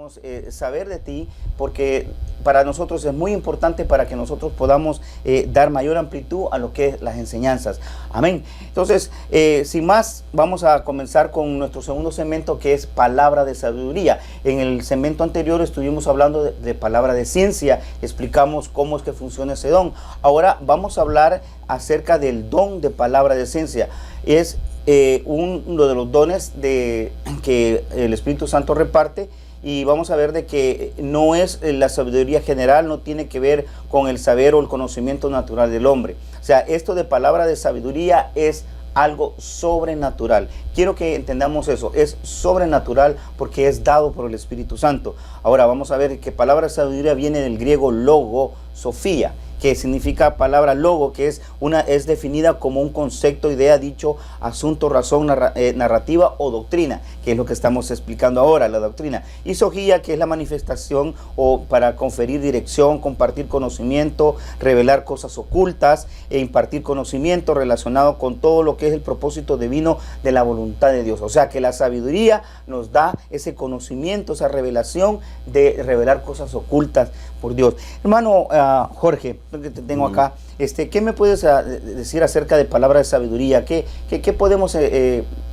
queremos saber de ti, porque para nosotros es muy importante para que nosotros podamos dar mayor amplitud a lo que es las enseñanzas. Amén. Entonces, sin más, vamos a comenzar con nuestro segundo segmento, que es palabra de sabiduría. En el segmento anterior estuvimos hablando de palabra de ciencia, explicamos cómo es que funciona ese don. Ahora vamos a hablar acerca del don de palabra de ciencia. Es uno de los dones que el Espíritu Santo reparte, y vamos a ver de que no es la sabiduría general, no tiene que ver con el saber o el conocimiento natural del hombre. O sea, esto de palabra de sabiduría es algo sobrenatural. Quiero que entendamos eso, es sobrenatural porque es dado por el Espíritu Santo. Ahora vamos a ver que palabra de sabiduría viene del griego logo, Sofía, que significa palabra logo, que es definida como un concepto, idea, dicho, asunto, razón, narrativa o doctrina, que es lo que estamos explicando ahora, la doctrina. Y sogía, que es la manifestación o para conferir dirección, compartir conocimiento, revelar cosas ocultas e impartir conocimiento relacionado con todo lo que es el propósito divino de la voluntad de Dios. O sea que la sabiduría nos da ese conocimiento, esa revelación de revelar cosas ocultas por Dios. Hermano Jorge, que te tengo acá, ¿qué me puedes decir acerca de palabra de sabiduría? ¿Qué podemos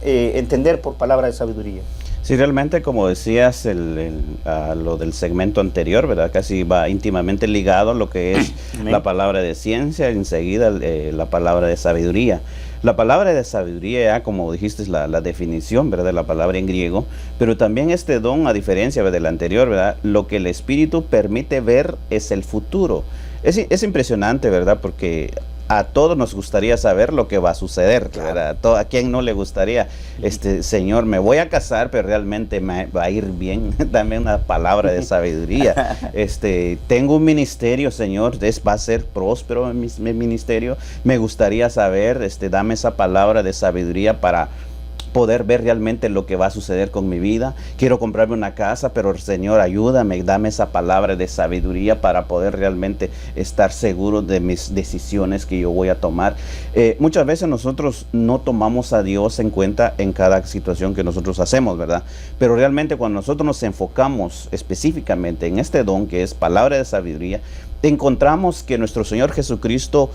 entender por palabra de sabiduría? Sí, realmente, como decías, lo del segmento anterior, ¿verdad? Casi va íntimamente ligado a lo que es la palabra de ciencia, enseguida la palabra de sabiduría. La palabra de sabiduría, como dijiste, es la definición, ¿verdad?, de la palabra en griego, pero también este don, a diferencia del anterior, ¿verdad?, lo que el Espíritu permite ver es el futuro. Es impresionante, ¿verdad?, porque a todos nos gustaría saber lo que va a suceder, ¿verdad? ¿A quién no le gustaría, Señor, me voy a casar, pero realmente me va a ir bien? Dame una palabra de sabiduría. Tengo un ministerio, Señor, va a ser próspero mi ministerio. Me gustaría saber, dame esa palabra de sabiduría para poder ver realmente lo que va a suceder con mi vida. Quiero comprarme una casa, pero Señor, ayúdame, dame esa palabra de sabiduría para poder realmente estar seguro de mis decisiones que yo voy a tomar. Muchas veces nosotros no tomamos a Dios en cuenta en cada situación que nosotros hacemos, ¿verdad? Pero realmente cuando nosotros nos enfocamos específicamente en este don que es palabra de sabiduría, encontramos que nuestro Señor Jesucristo,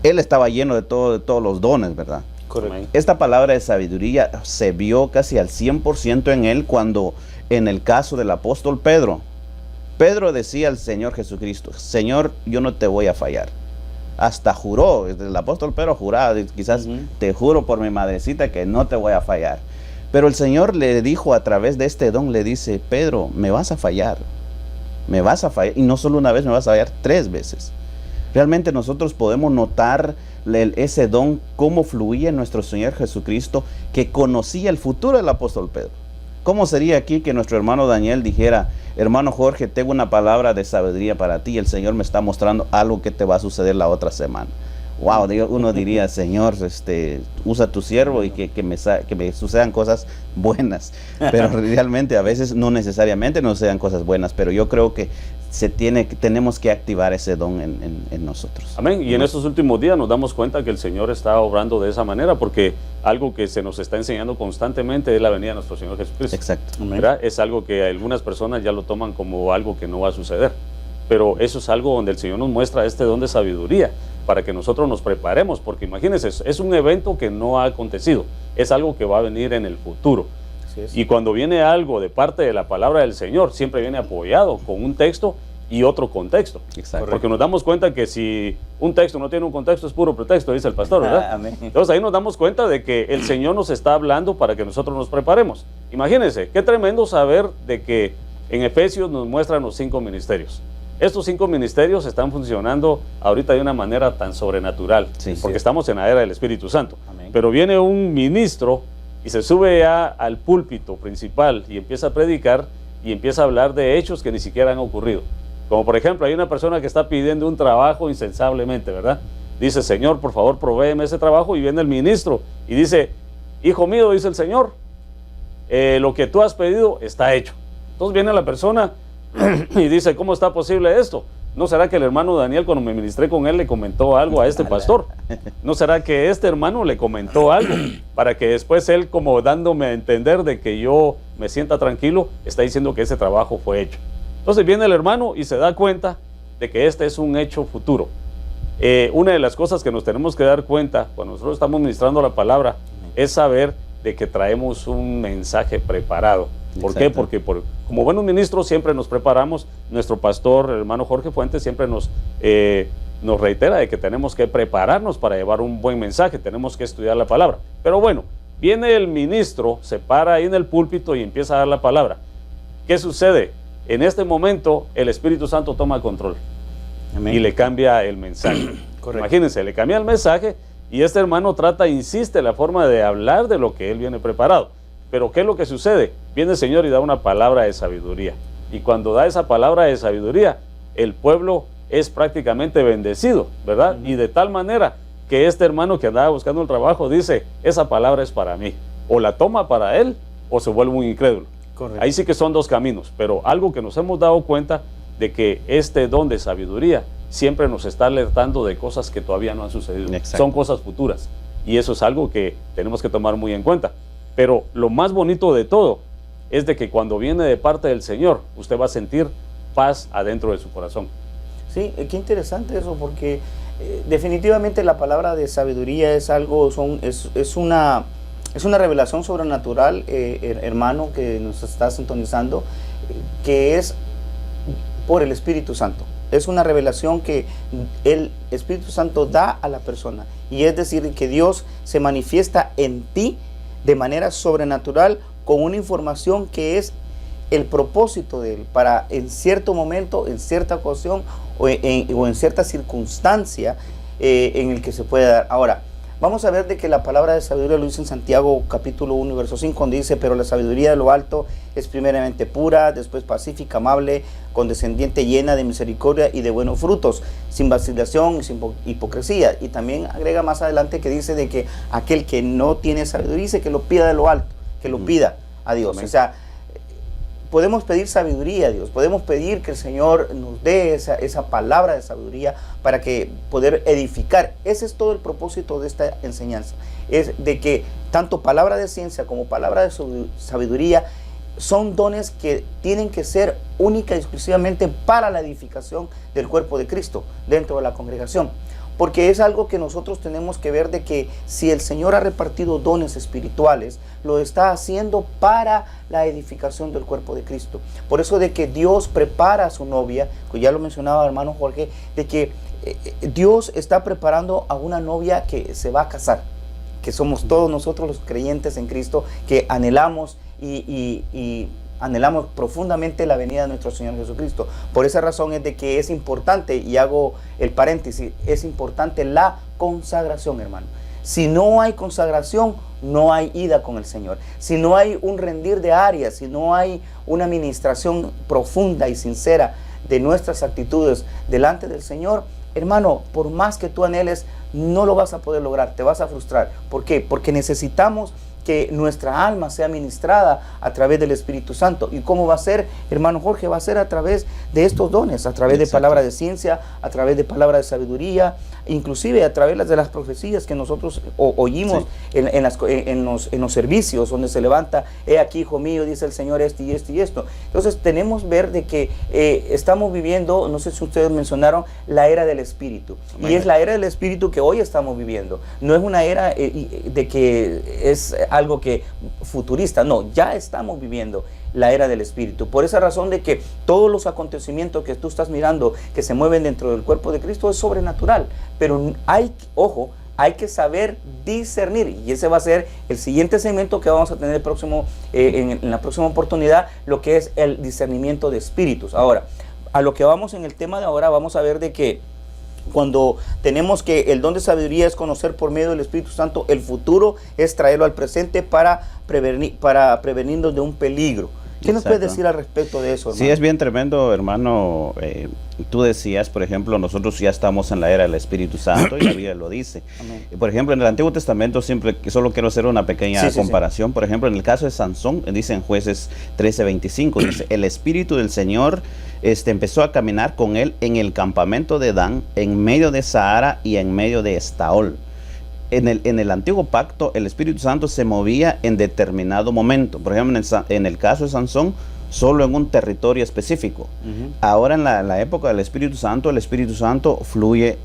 Él estaba lleno de todos los dones, ¿verdad? Correcto. Esta palabra de sabiduría se vio casi al 100% en él cuando, en el caso del apóstol Pedro, Pedro decía al Señor Jesucristo: Señor, yo no te voy a fallar. Hasta juró, el apóstol Pedro juraba, quizás te juro por mi madrecita que no te voy a fallar. Pero el Señor le dijo a través de este don, le dice: Pedro, me vas a fallar, y no solo una vez, me vas a fallar 3 veces. Realmente nosotros podemos notar ese don, cómo fluía en nuestro Señor Jesucristo, que conocía el futuro del apóstol Pedro. ¿Cómo sería aquí que nuestro hermano Daniel dijera: hermano Jorge, tengo una palabra de sabiduría para ti, el Señor me está mostrando algo que te va a suceder la otra semana? Wow, uno diría: Señor, usa tu siervo y que me sucedan cosas buenas. Pero realmente a veces no necesariamente nos sucedan cosas buenas, pero yo creo que tenemos que activar ese don en nosotros. Amén. Y en estos últimos días nos damos cuenta que el Señor está obrando de esa manera, porque algo que se nos está enseñando constantemente es la venida de nuestro Señor Jesucristo. Exacto. ¿Verdad? Es algo que algunas personas ya lo toman como algo que no va a suceder, pero eso es algo donde el Señor nos muestra este don de sabiduría para que nosotros nos preparemos, porque imagínense, es un evento que no ha acontecido, es algo que va a venir en el futuro. Y cuando viene algo de parte de la palabra del Señor, siempre viene apoyado con un texto y otro contexto. Exacto. Porque nos damos cuenta que si un texto no tiene un contexto, es puro pretexto, dice el pastor, ¿verdad? Amén. Entonces ahí nos damos cuenta de que el Señor nos está hablando para que nosotros nos preparemos. Imagínense, qué tremendo saber de que en Efesios nos muestran los 5 ministerios. Estos 5 ministerios están funcionando ahorita de una manera tan sobrenatural, porque estamos en la era del Espíritu Santo. Amén. Pero viene un ministro y se sube ya al púlpito principal y empieza a predicar y empieza a hablar de hechos que ni siquiera han ocurrido. Como por ejemplo, hay una persona que está pidiendo un trabajo insensablemente, ¿verdad? Dice: Señor, por favor, provéeme ese trabajo. Y viene el ministro y dice: hijo mío, dice el Señor, lo que tú has pedido está hecho. Entonces viene la persona y dice: ¿cómo está posible esto? ¿No será que el hermano Daniel, cuando me ministré con él, le comentó algo a este pastor? ¿No será que este hermano le comentó algo? Para que después él, como dándome a entender de que yo me sienta tranquilo, está diciendo que ese trabajo fue hecho. Entonces viene el hermano y se da cuenta de que este es un hecho futuro. Una de las cosas que nos tenemos que dar cuenta cuando nosotros estamos ministrando la palabra es saber de que traemos un mensaje preparado. ¿Por qué? Porque como buenos ministros siempre nos preparamos. Nuestro pastor, el hermano Jorge Fuentes, siempre nos reitera de que tenemos que prepararnos para llevar un buen mensaje, tenemos que estudiar la palabra. Pero bueno, viene el ministro, se para ahí en el púlpito y empieza a dar la palabra. ¿Qué sucede? En este momento el Espíritu Santo toma control. Amén. Y le cambia el mensaje. Imagínense, le cambia el mensaje y este hermano insiste la forma de hablar de lo que él viene preparado. Pero ¿qué es lo que sucede? Viene el Señor y da una palabra de sabiduría. Y cuando da esa palabra de sabiduría, el pueblo es prácticamente bendecido, ¿verdad? Y de tal manera que este hermano que andaba buscando el trabajo dice, esa palabra es para mí. O la toma para él o se vuelve un incrédulo. Correcto. Ahí sí que son dos caminos. Pero algo que nos hemos dado cuenta de que este don de sabiduría siempre nos está alertando de cosas que todavía no han sucedido. Exacto. Son cosas futuras. Y eso es algo que tenemos que tomar muy en cuenta. Pero lo más bonito de todo es de que cuando viene de parte del Señor, usted va a sentir paz adentro de su corazón. Sí, qué interesante eso, porque definitivamente la palabra de sabiduría es algo, es una revelación sobrenatural, hermano, que nos está sintonizando, que es por el Espíritu Santo. Es una revelación que el Espíritu Santo da a la persona. Y es decir, que Dios se manifiesta en ti de manera sobrenatural con una información que es el propósito de Él para en cierto momento, en cierta ocasión o en cierta circunstancia en el que se puede dar. Ahora, vamos a ver de que la palabra de sabiduría lo dice en Santiago capítulo 1, verso 5, donde dice, pero la sabiduría de lo alto es primeramente pura, después pacífica, amable, condescendiente, llena de misericordia y de buenos frutos, sin vacilación y sin hipocresía. Y también agrega más adelante que dice de que aquel que no tiene sabiduría dice que lo pida de lo alto, que lo pida a Dios. Amén. O sea, podemos pedir sabiduría a Dios, podemos pedir que el Señor nos dé esa palabra de sabiduría para que poder edificar. Ese es todo el propósito de esta enseñanza, es de que tanto palabra de ciencia como palabra de sabiduría son dones que tienen que ser única y exclusivamente para la edificación del cuerpo de Cristo dentro de la congregación. Porque es algo que nosotros tenemos que ver de que si el Señor ha repartido dones espirituales, lo está haciendo para la edificación del cuerpo de Cristo. Por eso de que Dios prepara a su novia, que ya lo mencionaba el hermano Jorge, de que Dios está preparando a una novia que se va a casar, que somos todos nosotros los creyentes en Cristo, que anhelamos y anhelamos profundamente la venida de nuestro Señor Jesucristo. Por esa razón es de que es importante, y hago el paréntesis, es importante la consagración, hermano. Si no hay consagración, no hay ida con el Señor. Si no hay un rendir de áreas, si no hay una administración profunda y sincera de nuestras actitudes delante del Señor, hermano, por más que tú anheles, no lo vas a poder lograr, te vas a frustrar. ¿Por qué? Porque necesitamos que nuestra alma sea ministrada a través del Espíritu Santo. ¿Y cómo va a ser, hermano Jorge? Va a ser a través de estos dones, a través de palabra de ciencia, a través de palabra de sabiduría, inclusive a través de las profecías que nosotros oímos en los servicios donde se levanta, he aquí, hijo mío, dice el Señor esto y esto y esto. Entonces tenemos que ver de que estamos viviendo, no sé si ustedes mencionaron, la era del Espíritu. Amén. Y es la era del Espíritu que hoy estamos viviendo. No es una era de que es algo que futurista, no, ya estamos viviendo la era del Espíritu. Por esa razón de que todos los acontecimientos que tú estás mirando que se mueven dentro del cuerpo de Cristo es sobrenatural, pero hay que saber discernir, y ese va a ser el siguiente segmento que vamos a tener en la próxima oportunidad, lo que es el discernimiento de espíritus. Ahora, a lo que vamos en el tema de ahora, vamos a ver de que cuando tenemos que el don de sabiduría es conocer por medio del Espíritu Santo el futuro, es traerlo al presente para prevenirnos de un peligro. ¿Qué nos puedes decir al respecto de eso, hermano? Sí, es bien tremendo, hermano. Tú decías, por ejemplo, nosotros ya estamos en la era del Espíritu Santo y la Biblia lo dice. Amén. Por ejemplo, en el Antiguo Testamento, solo quiero hacer una pequeña comparación. Por ejemplo, en el caso de Sansón, dice en Jueces 13:25, dice, el Espíritu del Señor empezó a caminar con él en el campamento de Dan, en medio de Sahara y en medio de Estaol. En el antiguo pacto, el Espíritu Santo se movía en determinado momento. Por ejemplo, en el caso de Sansón, solo en un territorio específico. Ahora en la época del Espíritu Santo fluye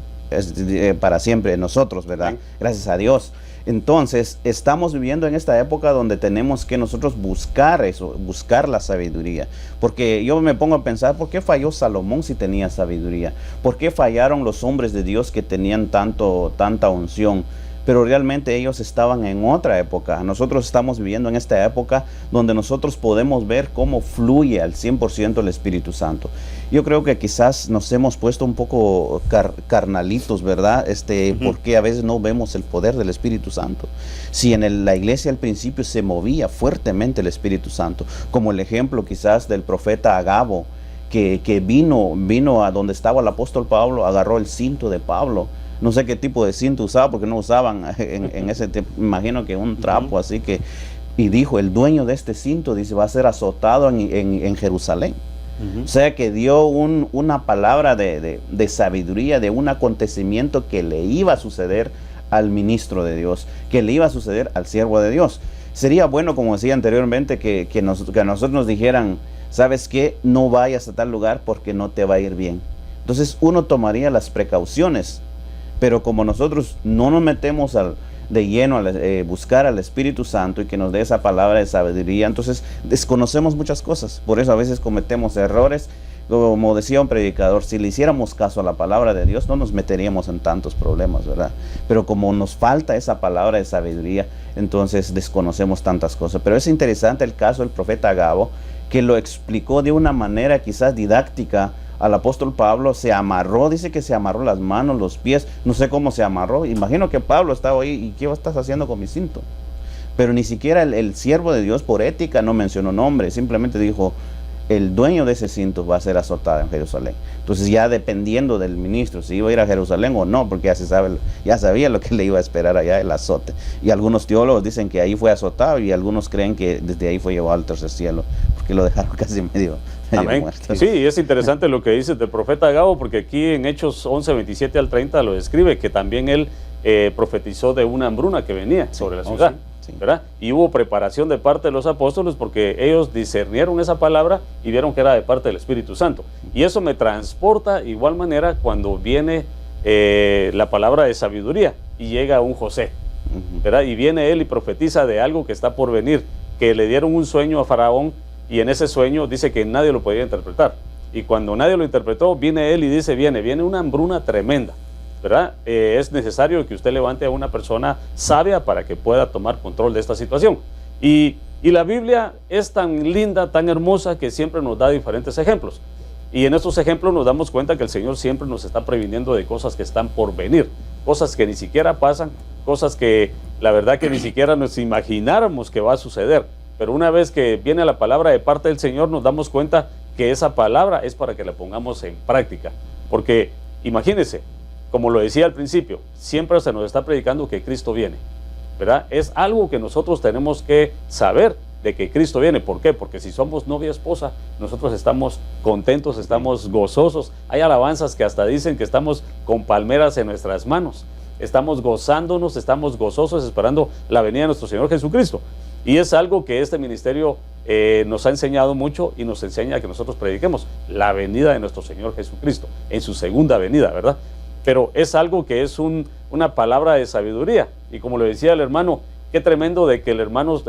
para siempre en nosotros, ¿verdad? Gracias a Dios. Entonces, estamos viviendo en esta época donde tenemos que nosotros buscar eso, buscar la sabiduría. Porque yo me pongo a pensar, ¿por qué falló Salomón si tenía sabiduría? ¿Por qué fallaron los hombres de Dios que tenían tanta unción? Pero realmente ellos estaban en otra época. Nosotros estamos viviendo en esta época donde nosotros podemos ver cómo fluye al 100% el Espíritu Santo. Yo creo que quizás nos hemos puesto un poco carnalitos, ¿verdad? Porque a veces no vemos el poder del Espíritu Santo. Si en la iglesia al principio se movía fuertemente el Espíritu Santo, como el ejemplo quizás del profeta Agabo, que vino a donde estaba el apóstol Pablo, agarró el cinto de Pablo. No sé qué tipo de cinto usaba, porque no usaban en ese tiempo, imagino que un trapo, así que, y dijo, el dueño de este cinto, dice, va a ser azotado en Jerusalén. O sea que dio una palabra de sabiduría, de un acontecimiento que le iba a suceder al ministro de Dios, que le iba a suceder al siervo de Dios. Sería bueno, como decía anteriormente, que a nosotros nos dijeran, ¿sabes qué? No vayas a tal lugar porque no te va a ir bien. Entonces uno tomaría las precauciones. Pero como nosotros no nos metemos de lleno a buscar al Espíritu Santo y que nos dé esa palabra de sabiduría, entonces desconocemos muchas cosas. Por eso a veces cometemos errores. Como decía un predicador, si le hiciéramos caso a la palabra de Dios, no nos meteríamos en tantos problemas, ¿verdad? Pero como nos falta esa palabra de sabiduría, entonces desconocemos tantas cosas. Pero es interesante el caso del profeta Agabo, que lo explicó de una manera quizás didáctica al apóstol Pablo. Se amarró, dice que se amarró las manos, los pies, no sé cómo se amarró. Imagino que Pablo estaba ahí, ¿y qué estás haciendo con mi cinto? Pero ni siquiera el siervo de Dios por ética no mencionó nombre, simplemente dijo, el dueño de ese cinto va a ser azotado en Jerusalén. Entonces ya dependiendo del ministro, si iba a ir a Jerusalén o no, porque ya sabía lo que le iba a esperar allá, el azote. Y algunos teólogos dicen que ahí fue azotado y algunos creen que desde ahí fue llevado al tercer cielo, porque lo dejaron casi medio muerto. Sí, es interesante lo que dice del profeta Agabo, porque aquí en Hechos 11, 27 al 30 lo describe, que también él profetizó de una hambruna que venía sobre la ciudad. Sí. ¿Verdad? Y hubo preparación de parte de los apóstoles porque ellos discernieron esa palabra y vieron que era de parte del Espíritu Santo. Y eso me transporta de igual manera cuando viene la palabra de sabiduría y llega un José, ¿verdad? Y viene él y profetiza de algo que está por venir, que le dieron un sueño a Faraón y en ese sueño dice que nadie lo podía interpretar. Y cuando nadie lo interpretó, viene él y dice, viene una hambruna tremenda, ¿verdad? Es necesario que usted levante a una persona sabia para que pueda tomar control de esta situación. Y la Biblia es tan linda, tan hermosa, que siempre nos da diferentes ejemplos. Y en estos ejemplos nos damos cuenta que el Señor siempre nos está previniendo de cosas que están por venir, cosas que ni siquiera pasan, cosas que la verdad que ni siquiera nos imagináramos que va a suceder. Pero una vez que viene la palabra de parte del Señor, nos damos cuenta que esa palabra es para que la pongamos en práctica. Porque imagínense, como lo decía al principio, siempre se nos está predicando que Cristo viene, ¿verdad? Es algo que nosotros tenemos que saber de que Cristo viene. ¿Por qué? Porque si somos novia y esposa, nosotros estamos contentos, estamos gozosos. Hay alabanzas que hasta dicen que estamos con palmeras en nuestras manos. Estamos gozándonos, estamos gozosos esperando la venida de nuestro Señor Jesucristo. Y es algo que este ministerio nos ha enseñado mucho y nos enseña que nosotros prediquemos la venida de nuestro Señor Jesucristo, en su segunda venida, ¿verdad? Pero es algo que es una palabra de sabiduría. Y como le decía el hermano, qué tremendo de que el hermano,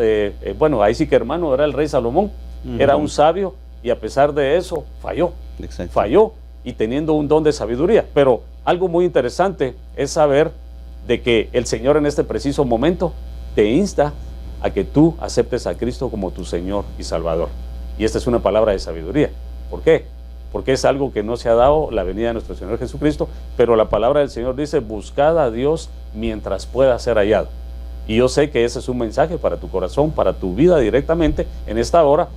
bueno, ahí sí que hermano era el rey Salomón, era un sabio y a pesar de eso falló. Exacto. Falló y teniendo un don de sabiduría. Pero algo muy interesante es saber de que el Señor en este preciso momento te insta a que tú aceptes a Cristo como tu Señor y Salvador. Y esta es una palabra de sabiduría. ¿Por qué? Porque es algo que no se ha dado la venida de nuestro Señor Jesucristo, pero la palabra del Señor dice, buscad a Dios mientras pueda ser hallado. Y yo sé que ese es un mensaje para tu corazón, para tu vida directamente en esta hora,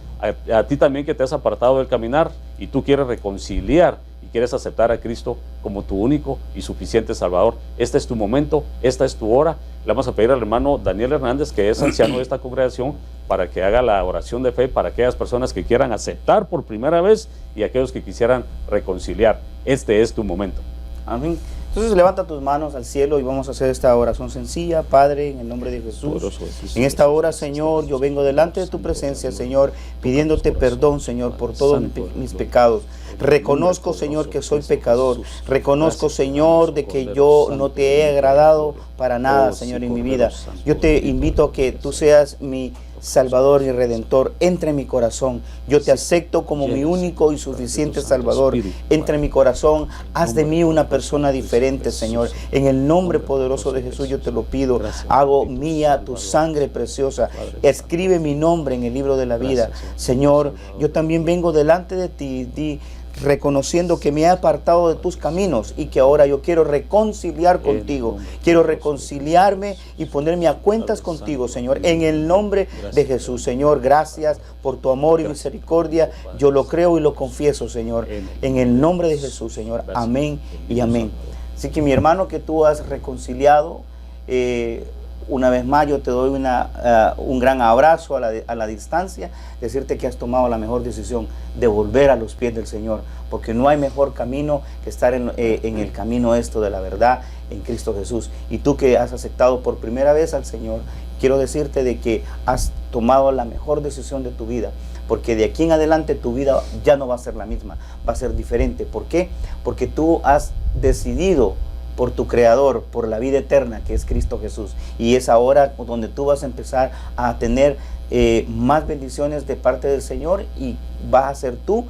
a ti también que te has apartado del caminar y tú quieres reconciliar y quieres aceptar a Cristo como tu único y suficiente Salvador. Este es tu momento, esta es tu hora. Le vamos a pedir al hermano Daniel Hernández, que es anciano de esta congregación, para que haga la oración de fe para aquellas personas que quieran aceptar por primera vez y aquellos que quisieran reconciliar. Este es tu momento. Amén. Entonces levanta tus manos al cielo y vamos a hacer esta oración sencilla. Padre, en el nombre de Jesús, en esta hora, Señor, yo vengo delante de tu presencia, Señor, pidiéndote perdón, Señor, por todos mis pecados. Reconozco, Señor, que soy pecador. Reconozco, Señor, de que yo no te he agradado para nada, Señor, en mi vida. Yo te invito a que tú seas mi Salvador y Redentor. Entra en mi corazón. Yo te acepto como mi único y suficiente Salvador. Entra en mi corazón. Haz de mí una persona diferente, Señor. En el nombre poderoso de Jesús yo te lo pido. Hago mía tu sangre preciosa. Escribe mi nombre en el libro de la vida. Señor, yo también vengo delante de ti, reconociendo que me he apartado de tus caminos y que ahora yo quiero reconciliar contigo. Quiero reconciliarme y ponerme a cuentas contigo, Señor, en el nombre de Jesús. Señor, gracias por tu amor y misericordia. Yo lo creo y lo confieso, Señor, en el nombre de Jesús, Señor. Amén y amén. Así que mi hermano, que tú has reconciliado, una vez más yo te doy un gran abrazo a la distancia, decirte que has tomado la mejor decisión de volver a los pies del Señor, porque no hay mejor camino que estar en el camino de la verdad en Cristo Jesús. Y tú que has aceptado por primera vez al Señor, quiero decirte de que has tomado la mejor decisión de tu vida, porque de aquí en adelante tu vida ya no va a ser la misma, va a ser diferente. ¿Por qué? Porque tú has decidido por tu Creador, por la vida eterna que es Cristo Jesús. Y es ahora donde tú vas a empezar a tener más bendiciones de parte del Señor, y vas a ser tú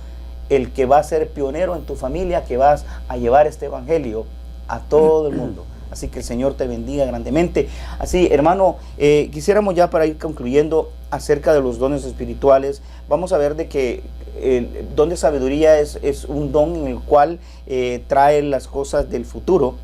el que va a ser pionero en tu familia, que vas a llevar este evangelio a todo el mundo. Así que el Señor te bendiga grandemente. Así, hermano, quisiéramos ya, para ir concluyendo acerca de los dones espirituales, vamos a ver de que el don de sabiduría es un don en el cual trae las cosas del futuro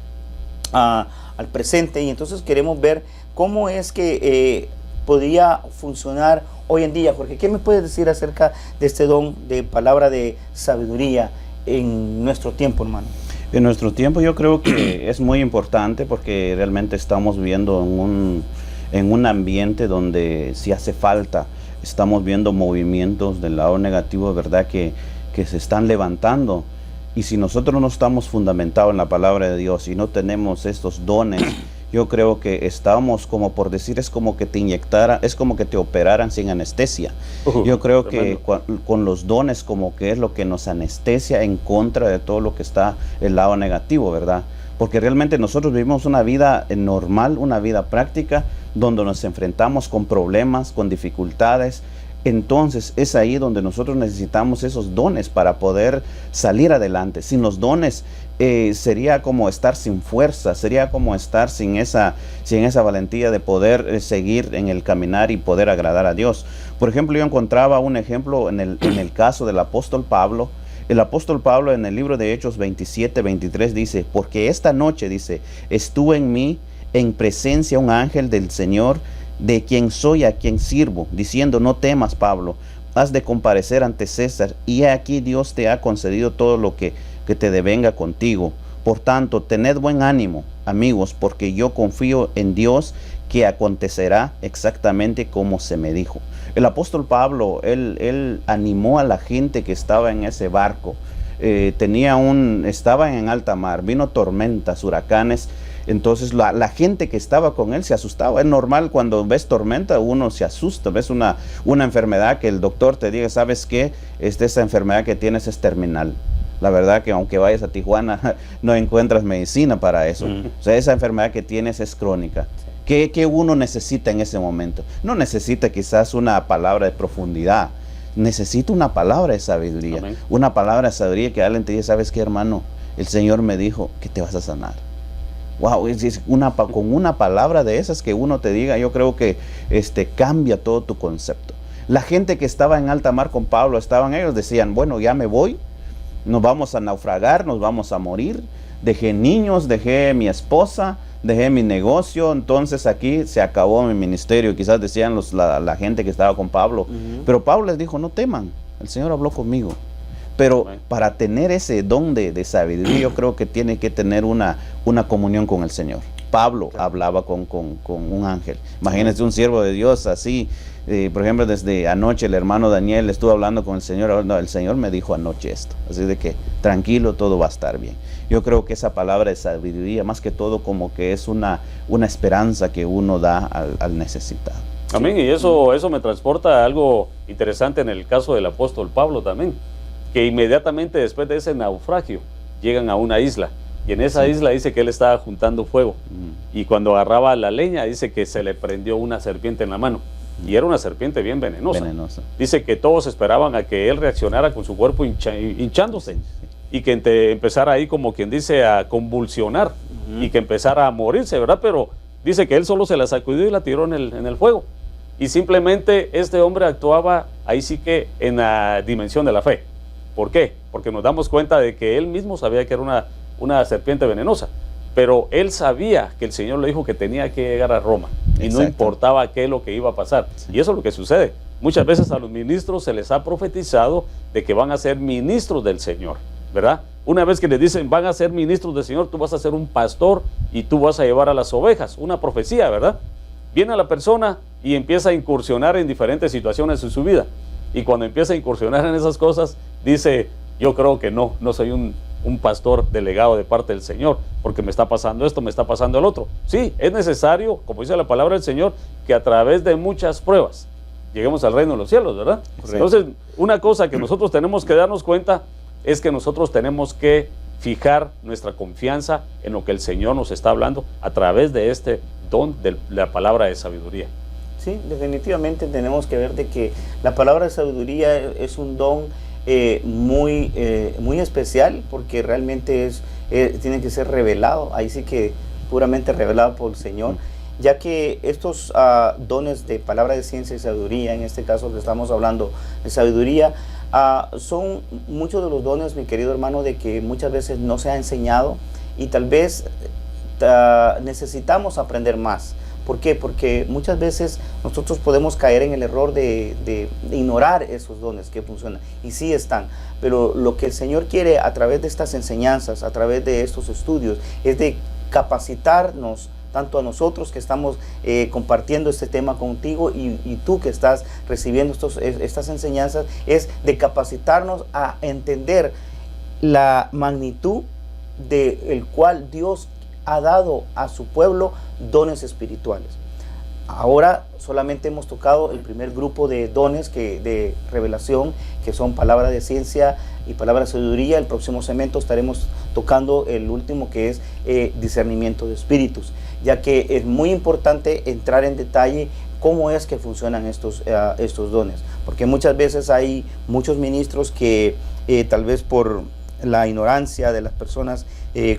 al presente, y entonces queremos ver cómo es que podría funcionar hoy en día. Jorge, ¿qué me puedes decir acerca de este don de palabra de sabiduría en nuestro tiempo, hermano? En nuestro tiempo yo creo que es muy importante, porque realmente estamos viviendo en un ambiente donde sí hace falta. Estamos viendo movimientos del lado negativo, ¿verdad?, que se están levantando. Y si nosotros no estamos fundamentados en la palabra de Dios y no tenemos estos dones, yo creo que estamos, como por decir, es como que te inyectaran, es como que te operaran sin anestesia. Yo creo que con los dones, como que es lo que nos anestesia en contra de todo lo que está el lado negativo, ¿verdad? Porque realmente nosotros vivimos una vida normal, una vida práctica, donde nos enfrentamos con problemas, con dificultades. Entonces es ahí donde nosotros necesitamos esos dones para poder salir adelante. Sin los dones sería como estar sin fuerza, sería como estar sin esa valentía de poder seguir en el caminar y poder agradar a Dios. Por ejemplo, yo encontraba un ejemplo en el caso del apóstol Pablo. El apóstol Pablo, en el libro de Hechos 27-23 dice: porque esta noche, dice, estuvo en mí en presencia un ángel del Señor, de quien soy, a quien sirvo, diciendo: no temas, Pablo, has de comparecer ante César, y aquí Dios te ha concedido todo lo que te devenga contigo. Por tanto, tened buen ánimo, amigos, porque yo confío en Dios, que acontecerá exactamente como se me dijo. El apóstol Pablo, él animó a la gente que estaba en ese barco. Estaban en alta mar, vino tormentas, huracanes. Entonces la gente que estaba con él se asustaba. Es normal, cuando ves tormenta uno se asusta. Ves una enfermedad que el doctor te diga: ¿sabes qué? Esa enfermedad que tienes es terminal. La verdad que aunque vayas a Tijuana no encuentras medicina para eso. O sea, esa enfermedad que tienes es crónica. ¿Qué uno necesita en ese momento? No necesita quizás una palabra de profundidad. Necesita una palabra de sabiduría. Amén. Una palabra de sabiduría que alguien te diga: ¿sabes qué, hermano? El Señor me dijo que te vas a sanar. Wow, con una palabra de esas que uno te diga, yo creo que cambia todo tu concepto. La gente que estaba en alta mar con Pablo, ellos decían: bueno, ya me voy, nos vamos a naufragar, nos vamos a morir. Dejé niños, dejé mi esposa, dejé mi negocio, entonces aquí se acabó mi ministerio. Quizás decían la gente que estaba con Pablo. Pero Pablo les dijo: no teman, el Señor habló conmigo. Pero para tener ese don de sabiduría, yo creo que tiene que tener una comunión con el Señor. Pablo hablaba con un ángel. Imagínense un siervo de Dios así. Por ejemplo, desde anoche el hermano Daniel estuvo hablando con el Señor. No, el Señor me dijo anoche esto. Así de que tranquilo, todo va a estar bien. Yo creo que esa palabra de sabiduría, más que todo, como que es una esperanza que uno da al necesitado. Amén, y eso me transporta a algo interesante en el caso del apóstol Pablo también, que inmediatamente después de ese naufragio llegan a una isla, y en esa isla dice que él estaba juntando fuego, y cuando agarraba la leña dice que se le prendió una serpiente en la mano, y era una serpiente bien venenosa. Dice que todos esperaban a que él reaccionara con su cuerpo hinchándose, y que empezara ahí, como quien dice, a convulsionar, y que empezara a morirse, ¿verdad? Pero dice que él solo se la sacudió y la tiró en el fuego. Y simplemente este hombre actuaba ahí sí que en la dimensión de la fe. ¿Por qué? Porque nos damos cuenta de que él mismo sabía que era una serpiente venenosa, pero él sabía que el Señor le dijo que tenía que llegar a Roma. Y no importaba qué es lo que iba a pasar. Y eso es lo que sucede. Muchas veces a los ministros se les ha profetizado de que van a ser ministros del Señor, ¿verdad? Una vez que les dicen van a ser ministros del Señor, tú vas a ser un pastor y tú vas a llevar a las ovejas. Una profecía, ¿verdad? Viene a la persona y empieza a incursionar en diferentes situaciones en su vida. Y cuando empieza a incursionar en esas cosas, dice, yo creo que no soy un pastor delegado de parte del Señor, porque me está pasando esto, me está pasando el otro. Sí, es necesario, como dice la palabra del Señor, que a través de muchas pruebas lleguemos al reino de los cielos, ¿verdad? Correcto. Entonces, una cosa que nosotros tenemos que darnos cuenta es que nosotros tenemos que fijar nuestra confianza en lo que el Señor nos está hablando a través de este don de la palabra de sabiduría. Sí, definitivamente tenemos que ver de que la palabra de sabiduría es un don muy especial, porque realmente tiene que ser revelado, ahí sí que puramente revelado por el Señor, ya que estos dones de palabra de ciencia y sabiduría, en este caso que estamos hablando de sabiduría, son muchos de los dones, mi querido hermano, de que muchas veces no se ha enseñado y tal vez necesitamos aprender más. ¿Por qué? Porque muchas veces nosotros podemos caer en el error de ignorar esos dones que funcionan, y sí están, pero lo que el Señor quiere a través de estas enseñanzas, a través de estos estudios, es de capacitarnos, tanto a nosotros que estamos compartiendo este tema contigo y tú que estás recibiendo estas enseñanzas, es de capacitarnos a entender la magnitud del cual Dios ha dado a su pueblo dones espirituales. Ahora solamente hemos tocado el primer grupo de dones de revelación, que son palabra de ciencia y palabra de sabiduría. El próximo segmento estaremos tocando el último, que es discernimiento de espíritus, ya que es muy importante entrar en detalle cómo es que funcionan estos dones, porque muchas veces hay muchos ministros que tal vez por la ignorancia de las personas,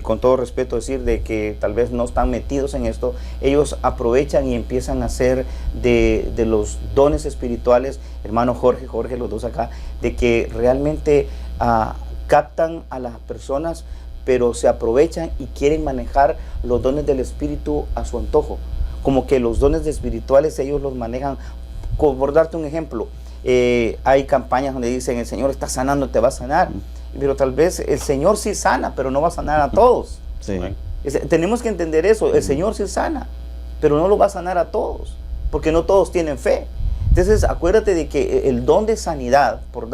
con todo respeto decir de que tal vez no están metidos en esto, ellos aprovechan y empiezan a hacer de los dones espirituales, hermano Jorge, los dos acá, de que realmente captan a las personas, pero se aprovechan y quieren manejar los dones del espíritu a su antojo, como que los dones espirituales ellos los manejan. Por darte un ejemplo, hay campañas donde dicen el Señor está sanando, te va a sanar, pero tal vez el Señor sí sana, pero no va a sanar a todos. Sí. Tenemos que entender eso, el Señor sí sana, pero no lo va a sanar a todos, porque no todos tienen fe. Entonces acuérdate de que el don de sanidad, por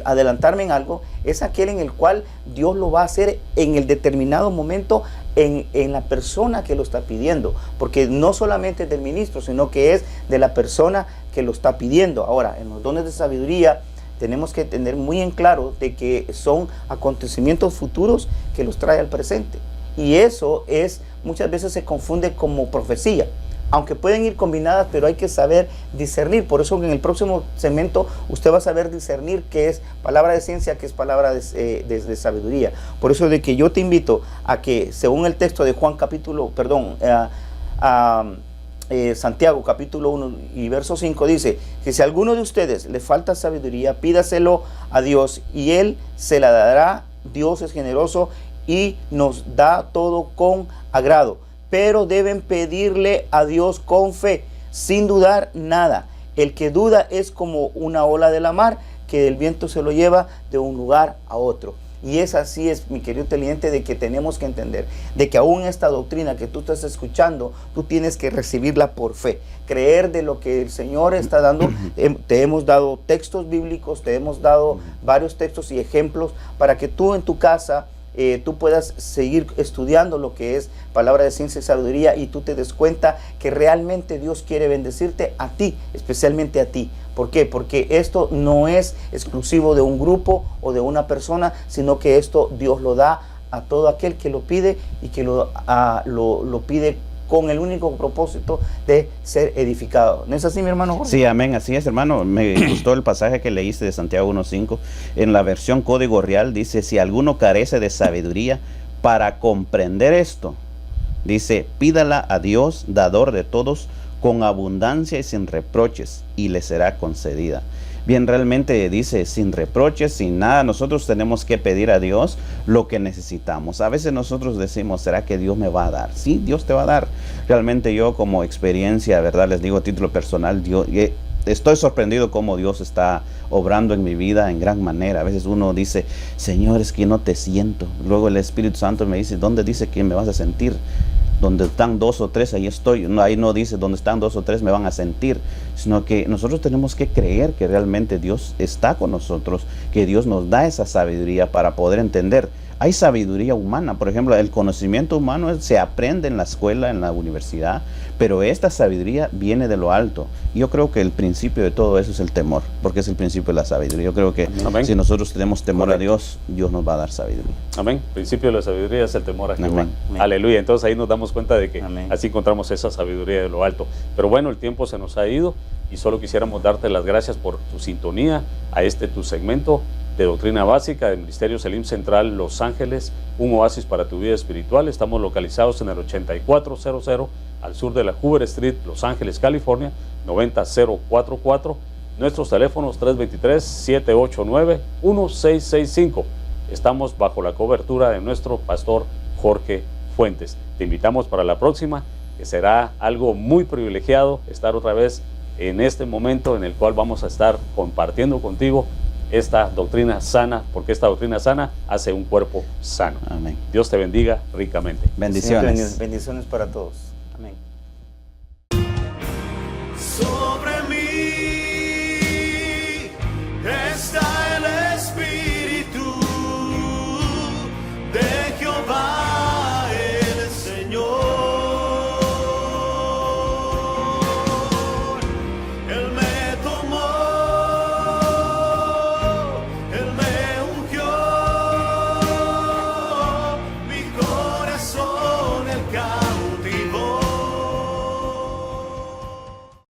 adelantarme en algo, es aquel en el cual Dios lo va a hacer en el determinado momento en la persona que lo está pidiendo, porque no solamente es del ministro, sino que es de la persona que lo está pidiendo. Ahora, en los dones de sabiduría tenemos que tener muy en claro de que son acontecimientos futuros que los trae al presente, y eso muchas veces se confunde como profecía, aunque pueden ir combinadas, pero hay que saber discernir. Por eso en el próximo segmento usted va a saber discernir qué es palabra de ciencia, qué es palabra de sabiduría. Por eso de que yo te invito a que, según el texto de Juan Santiago capítulo 1 y verso 5 dice que si a alguno de ustedes le falta sabiduría, pídaselo a Dios y Él se la dará. Dios es generoso y nos da todo con agrado, pero deben pedirle a Dios con fe, sin dudar nada. El que duda es como una ola de la mar, que el viento se lo lleva de un lugar a otro. Y es así, es, mi querido televidente, de que tenemos que entender de que aún esta doctrina que tú estás escuchando, tú tienes que recibirla por fe, creer de lo que el Señor está dando. Te hemos dado textos bíblicos, te hemos dado varios textos y ejemplos para que tú en tu casa tú puedas seguir estudiando lo que es palabra de ciencia y sabiduría, y tú te des cuenta que realmente Dios quiere bendecirte a ti, especialmente a ti. ¿Por qué? Porque esto no es exclusivo de un grupo o de una persona, sino que esto Dios lo da a todo aquel que lo pide, y que lo pide con el único propósito de ser edificado. ¿No es así, mi hermano Jorge? Sí, amén, así es, hermano. Me gustó el pasaje que leíste de Santiago 1:5. En la versión Código Real dice: si alguno carece de sabiduría para comprender esto, dice, pídala a Dios, dador de todos, con abundancia y sin reproches, y le será concedida. Bien, realmente dice sin reproches, sin nada. Nosotros tenemos que pedir a Dios lo que necesitamos. A veces nosotros decimos, ¿será que Dios me va a dar? Sí, Dios te va a dar. Realmente yo, como experiencia, ¿verdad? Les digo a título personal, estoy sorprendido cómo Dios está obrando en mi vida en gran manera. A veces uno dice, Señor, es que no te siento. Luego el Espíritu Santo me dice, ¿dónde dice que me vas a sentir? Donde están 2 o 3, ahí estoy. No, ahí no dice donde están 2 o 3 me van a sentir, sino que nosotros tenemos que creer que realmente Dios está con nosotros, que Dios nos da esa sabiduría para poder entender. Hay sabiduría humana, por ejemplo, el conocimiento humano se aprende en la escuela, en la universidad, pero esta sabiduría viene de lo alto. Yo creo que el principio de todo eso es el temor, porque es el principio de la sabiduría. Yo creo que Amén. Si nosotros tenemos temor a Dios, Dios nos va a dar sabiduría. Amén. El principio de la sabiduría es el temor a Jehová. Amén. Aleluya. Entonces ahí nos damos cuenta de que Amén. así encontramos esa sabiduría de lo alto. Pero bueno, el tiempo se nos ha ido y solo quisiéramos darte las gracias por tu sintonía a tu segmento de Doctrina Básica del Ministerio Selim Central Los Ángeles, un oasis para tu vida espiritual. Estamos localizados en el 8400 al sur de la Hoover Street, Los Ángeles, California, 90044. Nuestros teléfonos 323-789-1665. Estamos bajo la cobertura de nuestro pastor Jorge Fuentes. Te invitamos para la próxima, que será algo muy privilegiado estar otra vez en este momento en el cual vamos a estar compartiendo contigo esta doctrina sana, porque esta doctrina sana hace un cuerpo sano. Amén. Dios te bendiga ricamente. Bendiciones. Bendiciones para todos. Amén.